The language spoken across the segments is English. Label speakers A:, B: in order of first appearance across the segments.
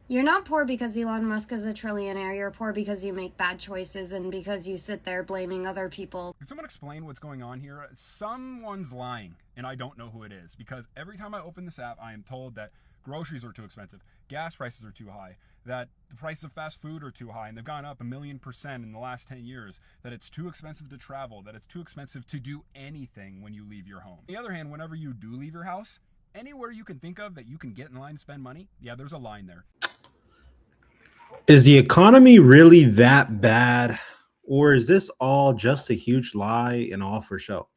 A: You're not poor because Elon Musk is a trillionaire. You're poor because you make bad choices and because you sit there blaming other people.
B: Can someone explain what's going on here? Someone's lying, and I don't know who it is, because every time I open this app, I am told that groceries are too expensive, gas prices are too high, that the prices of fast food are too high, and they've gone up 1,000,000% in the last 10 years, that it's too expensive to travel, that it's too expensive to do anything when you leave your home. On the other hand, whenever you do leave your house, anywhere you can think of that you can get in line and spend money, yeah, there's a line there.
C: Is the economy really that bad? Or is this all just a huge lie and all for show?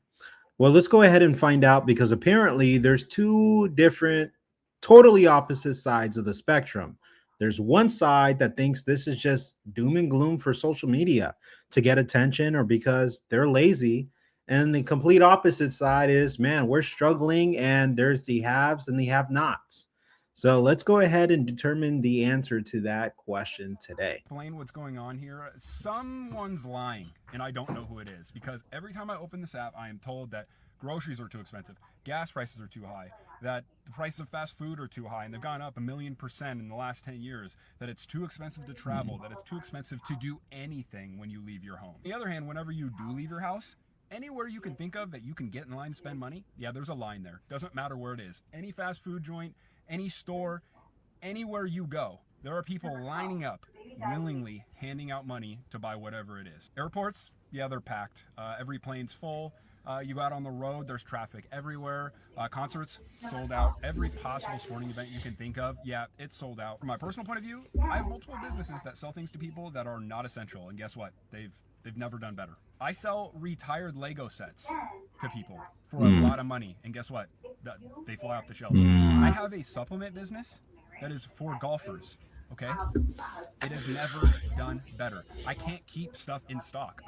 C: Well, let's go ahead and find out because apparently there's two different, totally opposite sides of the spectrum. There's one side that thinks this is just doom and gloom for social media to get attention or because they're lazy. And the complete opposite side is, man, we're struggling and there's the haves and the have nots. So let's go ahead and determine the answer to that question today.
B: Explain what's going on here. Someone's lying, and I don't know who it is, because every time I open this app, I am told that groceries are too expensive, gas prices are too high, that the prices of fast food are too high, and they've gone up 1,000,000% in the last 10 years, that it's too expensive to travel, that it's too expensive to do anything when you leave your home. On the other hand, whenever you do leave your house, anywhere you can think of that you can get in line and spend money, yeah, there's a line there. Doesn't matter where it is. Any fast food joint, any store, anywhere you go, there are people lining up, willingly handing out money to buy whatever it is. Airports, yeah, they're packed. Every plane's full. You go out on the road, there's traffic everywhere. Concerts, sold out. Every possible sporting event you can think of, yeah, it's sold out. From my personal point of view, I have multiple businesses that sell things to people that are not essential, and guess what? They've never done better. I sell retired Lego sets to people for a lot of money, and guess what? They fly off the shelves. I have a supplement business that is for golfers. Okay, it has never done better. I can't keep stuff in stock.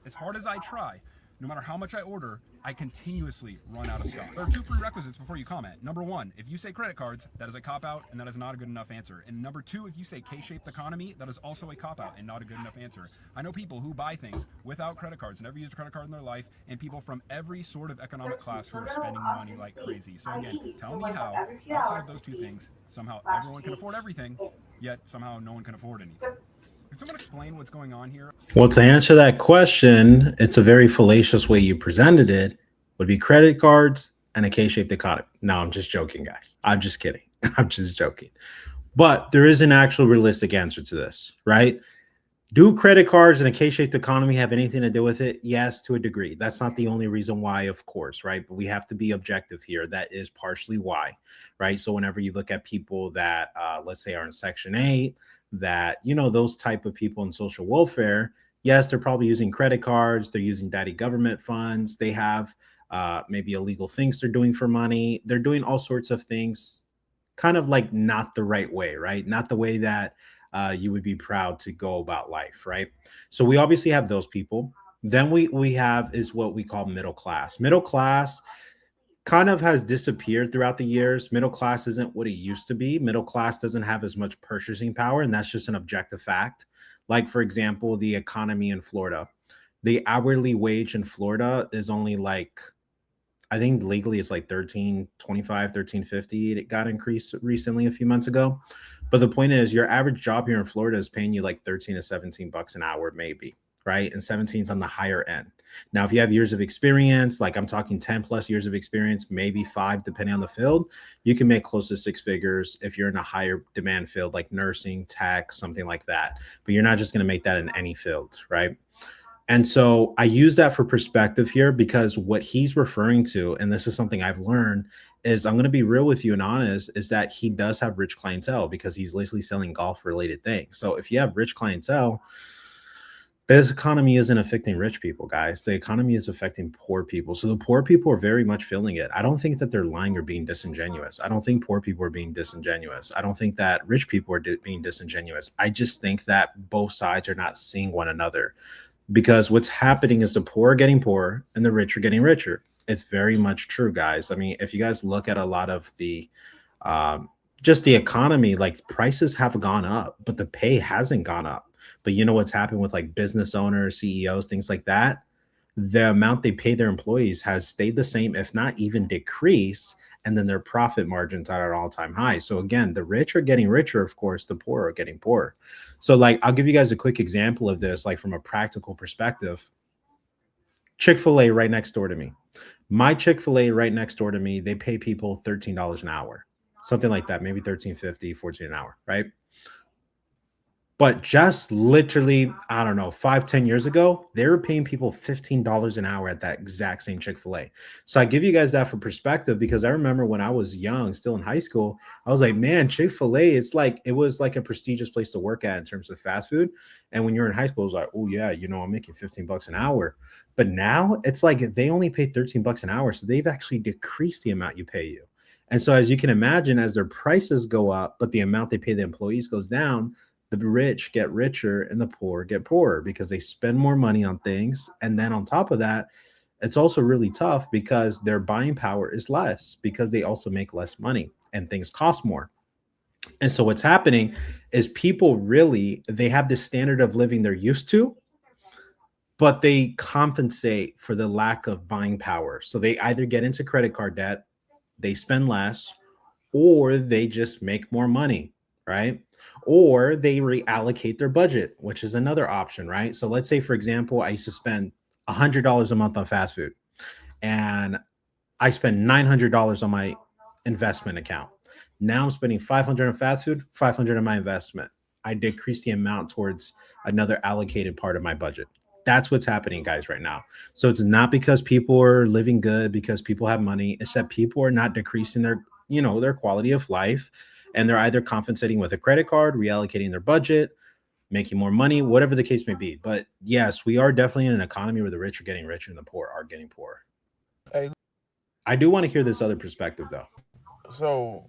B: As hard as I try, no matter how much I order, I continuously run out of stock. There are two prerequisites before you comment. Number one, if you say credit cards, that is a cop-out and that is not a good enough answer. And number two, if you say K-shaped economy, that is also a cop-out and not a good enough answer. I know people who buy things without credit cards, never used a credit card in their life, and people from every sort of economic class who are spending money like crazy. So again, tell me how, outside of those two things, somehow everyone can afford everything, yet somehow no one can afford anything. Can someone explain what's going on here?
C: Well, to answer that question, it's a very fallacious way you presented it, would be credit cards and a K-shaped economy. No, I'm just joking, guys. I'm just kidding. I'm just joking. But there is an actual realistic answer to this, right? Do credit cards and a K-shaped economy have anything to do with it? Yes, to a degree. That's not the only reason why, of course, right? But we have to be objective here. That is partially why, right? So whenever you look at people that, let's say, are in Section 8, that, those type of people in social welfare, yes, they're probably using credit cards. They're using daddy government funds. They have maybe illegal things they're doing for money. They're doing all sorts of things kind of like not the right way, right? Not the way that you would be proud to go about life, right? So we obviously have those people. Then we have is what we call middle class. Middle class kind of has disappeared throughout the years. Middle class isn't what it used to be. Middle class doesn't have as much purchasing power, and that's just an objective fact. Like, for example, the economy in Florida. The hourly wage in Florida is only like, I think legally it's like 13.25, 13.50. It got increased recently a few months ago. But the point is, your average job here in Florida is paying you like 13 to 17 bucks an hour, maybe, right? And 17 is on the higher end. Now, if you have years of experience, like I'm talking 10 plus years of experience, maybe five, depending on the field, you can make close to six figures if you're in a higher demand field like nursing, tech, something like that. But you're not just going to make that in any field, right? And so I use that for perspective here because what he's referring to, and this is something I've learned, is I'm going to be real with you and honest, is that he does have rich clientele because he's literally selling golf related things. So if you have rich clientele, this economy isn't affecting rich people, guys. The economy is affecting poor people. So the poor people are very much feeling it. I don't think that they're lying or being disingenuous. I don't think poor people are being disingenuous. I don't think that rich people are being disingenuous. I just think that both sides are not seeing one another because what's happening is the poor are getting poorer and the rich are getting richer. It's very much true, guys. I mean, if you guys look at a lot of the just the economy, like prices have gone up, but the pay hasn't gone up. But you know what's happened with like business owners, CEOs, things like that? The amount they pay their employees has stayed the same, if not even decreased. and then their profit margins are at an all-time high. So again, the rich are getting richer, of course, the poor are getting poorer. So like I'll give you guys a quick example of this, like from a practical perspective. Chick-fil-A right next door to me. My Chick-fil-A right next door to me, they pay people $13 an hour. Something like that, maybe 13.50, 14 an hour, right? But just literally, I don't know, 5, 10 years ago, they were paying people $15 an hour at that exact same Chick-fil-A. So I give you guys that for perspective because I remember when I was young, still in high school, I was like, man, Chick-fil-A, it's like it was like a prestigious place to work at in terms of fast food. And when you're in high school, it was like, oh yeah, I'm making 15 bucks an hour. But now it's like they only pay 13 bucks an hour. So they've actually decreased the amount you pay you. And so as you can imagine, as their prices go up, but the amount they pay the employees goes down, the rich get richer and the poor get poorer because they spend more money on things. And then on top of that, it's also really tough because their buying power is less because they also make less money and things cost more. And so what's happening is people really they have this standard of living they're used to, but they compensate for the lack of buying power. So they either get into credit card debt, they spend less, or they just make more money, right? Or they reallocate their budget, which is another option, right? So let's say, for example, I used to spend $100 a month on fast food and I spend $900 on my investment account. Now I'm spending 500 on fast food, 500 on my investment. I decrease the amount towards another allocated part of my budget. That's what's happening, guys, right now. So it's not because people are living good, because people have money. It's that people are not decreasing their quality of life, and they're either compensating with a credit card, reallocating their budget, making more money, whatever the case may be. But yes, we are definitely in an economy where the rich are getting richer and the poor are getting poorer.
D: Hey,
C: I do want to hear this other perspective, though.
D: so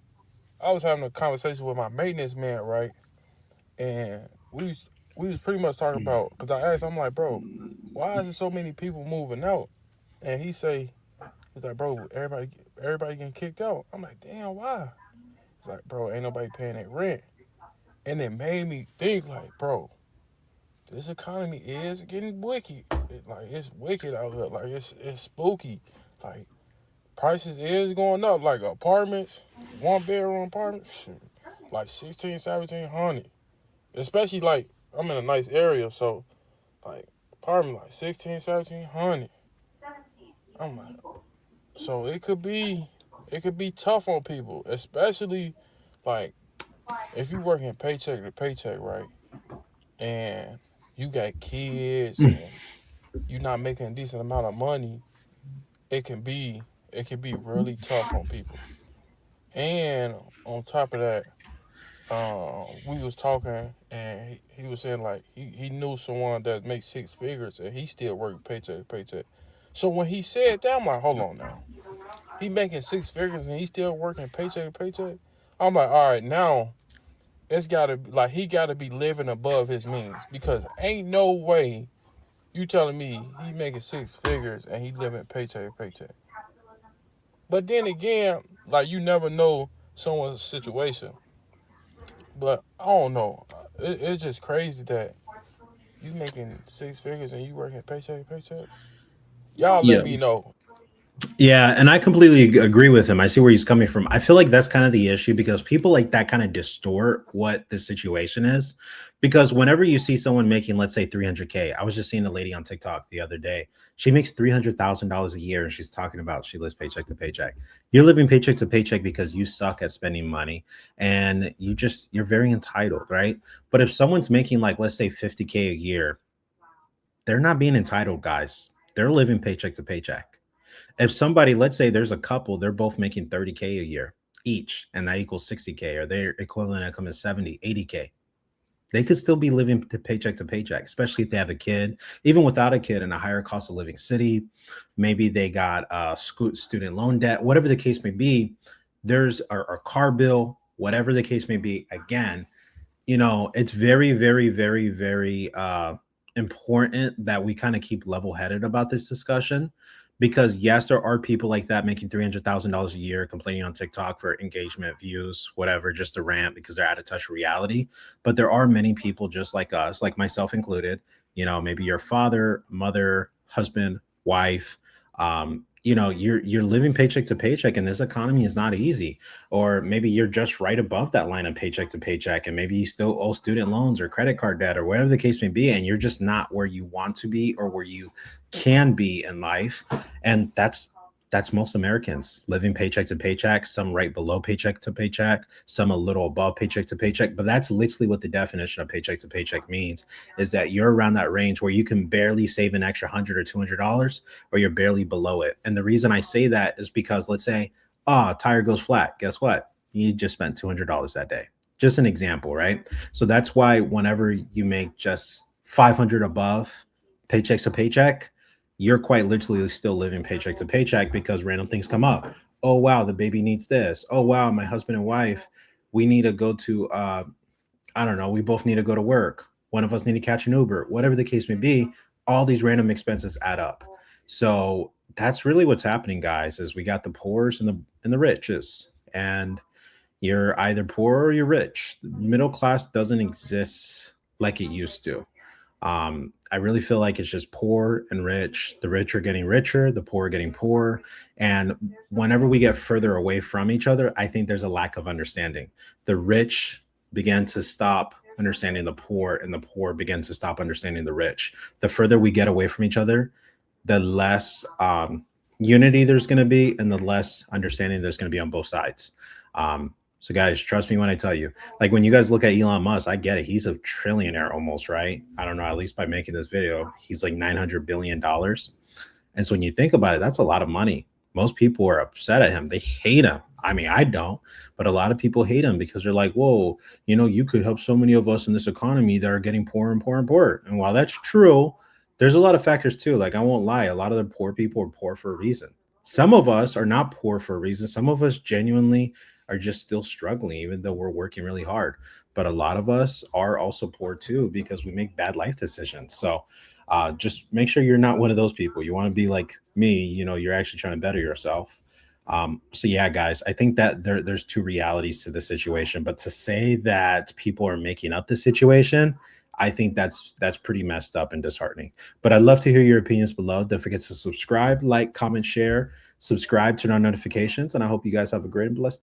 D: I was having a conversation with my maintenance man, right? And we was pretty much talking about because I asked, I'm like, bro, why is there so many people moving out? And he's like, bro, everybody getting kicked out. I'm like, damn, why? He's like, bro, ain't nobody paying their rent. And it made me think, like, bro, this economy is getting wicked. It's wicked out here. Like it's spooky. Like prices is going up. Like apartments, 1 bedroom apartments, shoot, like 16, 1700. Especially like I'm in a nice area, so like apartment like 16, 1700. I'm like, so it could be tough on people, especially like if you working paycheck to paycheck, right? And you got kids and you're not making a decent amount of money, it can be really tough on people. And on top of that, we was talking and he was saying like he knew someone that makes 6 figures and he still working paycheck to paycheck. So when he said that, I'm like, hold on now. He making 6 figures and he still working paycheck to paycheck. I'm like, all right, now it's gotta be like he gotta be living above his means because ain't no way you telling me he making 6 figures and he living paycheck to paycheck. But then again, like you never know someone's situation. But I don't know. It's just crazy that you making 6 figures and you working paycheck to paycheck. Y'all let
C: Yeah.
D: me know.
C: Yeah, and I completely agree with him. I see where he's coming from. I feel like that's kind of the issue because people like that kind of distort what the situation is. Because whenever you see someone making, let's say, 300K, I was just seeing a lady on TikTok the other day. She makes $300,000 a year, and she's talking about she lives paycheck to paycheck. You're living paycheck to paycheck because you suck at spending money, and you're very entitled, right? But if someone's making like, let's say, 50K a year, they're not being entitled, guys. They're living paycheck to paycheck. If somebody, let's say there's a couple, they're both making 30K a year each, and that equals 60K, or their equivalent income is 70, 80K. They could still be living to paycheck, especially if they have a kid, even without a kid in a higher cost of living city. Maybe they got student loan debt, whatever the case may be. There's a car bill, whatever the case may be. Again, it's very, very, very, very important that we kind of keep level headed about this discussion because yes, there are people like that making $300,000 a year complaining on TikTok for engagement, views, whatever, just to rant because they're out of touch with reality. But there are many people just like us, like myself included, maybe your father, mother, husband, wife, you're living paycheck to paycheck, and this economy is not easy. Or maybe you're just right above that line of paycheck to paycheck, and maybe you still owe student loans or credit card debt or whatever the case may be, and you're just not where you want to be or where you can be in life. And that's most Americans living paycheck to paycheck, some right below paycheck to paycheck, some a little above paycheck to paycheck. But that's literally what the definition of paycheck to paycheck means, is that you're around that range where you can barely save an extra $100 or $200, or you're barely below it. And the reason I say that is because, let's say, tire goes flat. Guess what? You just spent $200 that day. Just an example, right? So that's why whenever you make just 500 above paycheck to paycheck, you're quite literally still living paycheck to paycheck, because random things come up. Oh wow, the baby needs this. Oh wow, my husband and wife, we need to go to I don't know, we both need to go to work. One of us need to catch an Uber, whatever the case may be. All these random expenses add up. So that's really what's happening, guys, is we got the poors and the riches. And you're either poor or you're rich. The middle class doesn't exist like it used to. I really feel like it's just poor and rich. The rich are getting richer, the poor are getting poorer. And whenever we get further away from each other, I think there's a lack of understanding. The rich began to stop understanding the poor, and the poor began to stop understanding the rich. The further we get away from each other, the less unity there's going to be, and the less understanding there's going to be on both sides. So guys, trust me when I tell you, like when you guys look at Elon Musk, I get it. He's a trillionaire almost, right? I don't know, at least by making this video, he's like $900 billion. And so when you think about it, that's a lot of money. Most people are upset at him. They hate him. I mean, I don't, but a lot of people hate him because they're like, whoa, you could help so many of us in this economy that are getting poorer and poorer and poorer. And while that's true, there's a lot of factors too. Like, I won't lie, a lot of the poor people are poor for a reason. Some of us are not poor for a reason. Some of us genuinely are just still struggling, even though we're working really hard. But a lot of us are also poor too, because we make bad life decisions. So just make sure you're not one of those people. You want to be like me, you're actually trying to better yourself. So yeah, guys, I think that there's two realities to the situation. But to say that people are making up the situation, I think that's pretty messed up and disheartening. But I'd love to hear your opinions below. Don't forget to subscribe, like, comment, share, subscribe, turn on notifications, and I hope you guys have a great and blessed day.